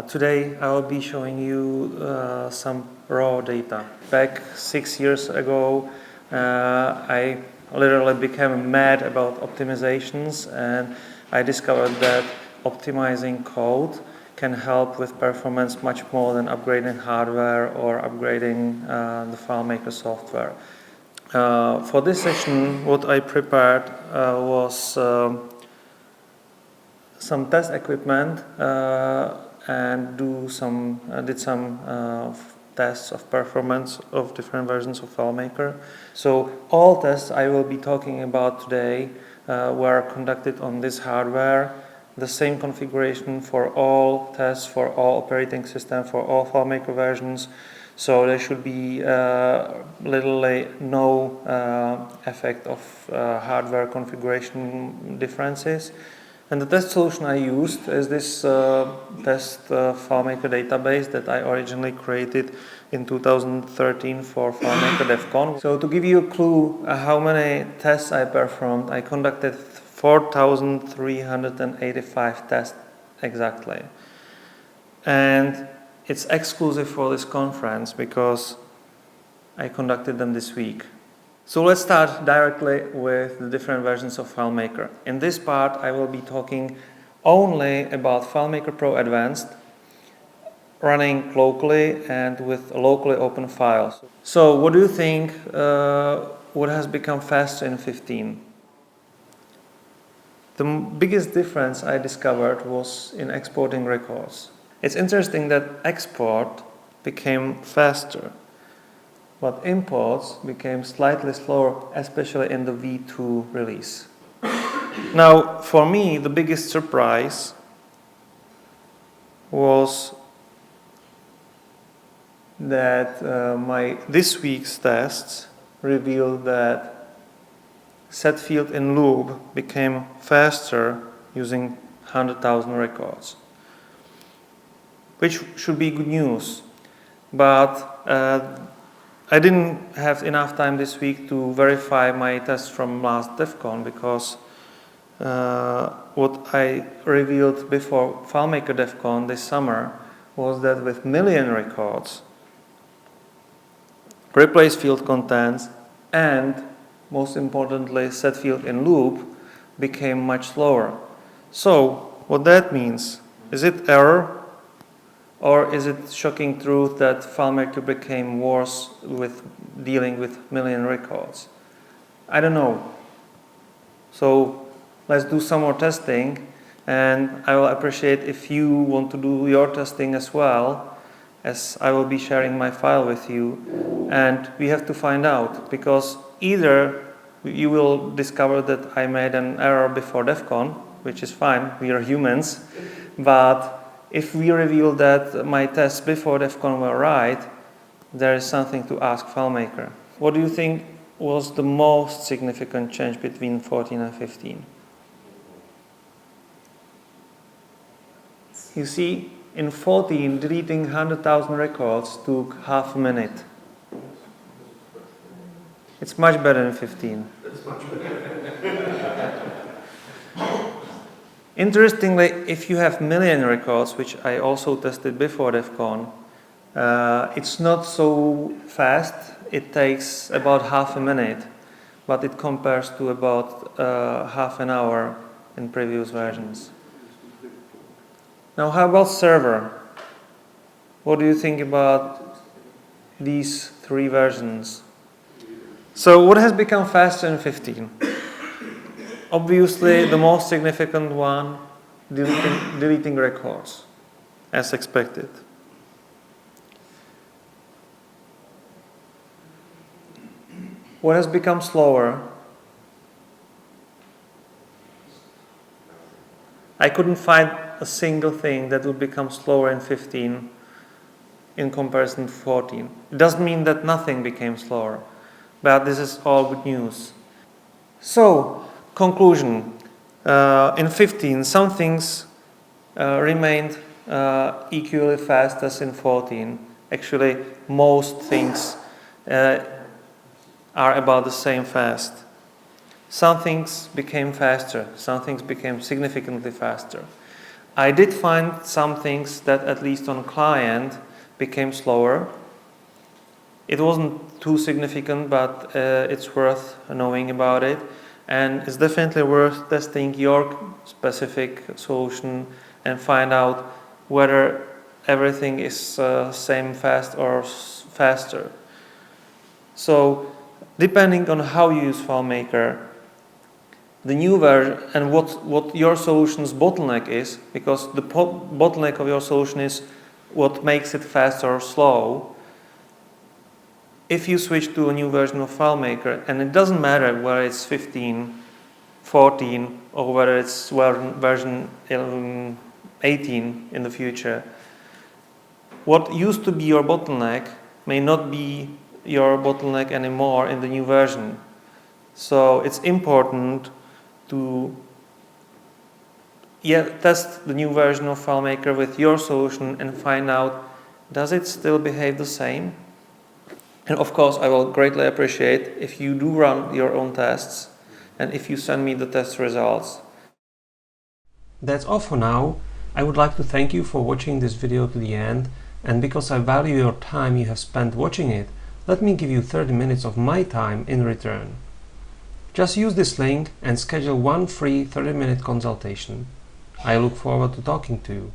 Today I will be showing you some raw data. Back 6 years ago, I literally became mad about optimizations, and I discovered that optimizing code can help with performance much more than upgrading hardware or upgrading the FileMaker software. For this session, what I prepared was some test equipment and did some tests of performance of different versions of FileMaker. So all tests I will be talking about today were conducted on this hardware. The same configuration for all tests, for all operating systems, for all FileMaker versions. So there should be literally no effect of hardware configuration differences. And the test solution I used is this test FileMaker database that I originally created in 2013 for FileMaker DevCon. So to give you a clue how many tests I performed, I conducted 4,385 tests exactly. And it's exclusive for this conference because I conducted them this week. So let's start directly with the different versions of FileMaker. In this part, I will be talking only about FileMaker Pro Advanced, running locally and with locally open files. So what do you think what has become faster in 15? The biggest difference I discovered was in exporting records. It's interesting that export became faster, but imports became slightly slower, especially in the V2 release. Now, for me, the biggest surprise was that this week's tests revealed that set field in loop became faster using 100,000 records, which should be good news. But I didn't have enough time this week to verify my tests from last DevCon because what I revealed before FileMaker DevCon this summer was that with million records, replace field contents and most importantly set field in loop became much slower. So what that means, is it error? Or is it shocking truth that FileMaker became worse with dealing with million records? I don't know. So let's do some more testing, and I will appreciate if you want to do your testing as well, as I will be sharing my file with you. And we have to find out, because either you will discover that I made an error before DevCon, which is fine, we are humans, but if we reveal that my tests before DevCon were right, there is something to ask FileMaker. What do you think was the most significant change between 14 and 15? You see, in 14, deleting 100,000 records took half a minute. It's much better in 15. Interestingly, if you have million records, which I also tested before DevCon, it's not so fast. It takes about half a minute, but it compares to about half an hour in previous versions. Now, how about server? What do you think about these three versions? So what has become faster in 15? Obviously, the most significant one, deleting records, as expected. What has become slower? I couldn't find a single thing that will become slower in 15 in comparison to 14. It doesn't mean that nothing became slower, but this is all good news. So, conclusion. In 15, some things remained equally fast as in 14. Actually, most things are about the same fast. Some things became faster, some things became significantly faster. I did find some things that, at least on client, became slower. It wasn't too significant, but it's worth knowing about it. And it's definitely worth testing your specific solution and find out whether everything is same fast or faster. So, depending on how you use FileMaker, the new version and what your solution's bottleneck is, because the bottleneck of your solution is what makes it fast or slow. If you switch to a new version of FileMaker, and it doesn't matter whether it's 15, 14, or whether it's version 18 in the future, what used to be your bottleneck may not be your bottleneck anymore in the new version. So it's important to test the new version of FileMaker with your solution and find out, does it still behave the same? And of course, I will greatly appreciate if you do run your own tests and if you send me the test results. That's all for now. I would like to thank you for watching this video to the end, and because I value your time you have spent watching it, let me give you 30 minutes of my time in return. Just use this link and schedule one free 30-minute consultation. I look forward to talking to you.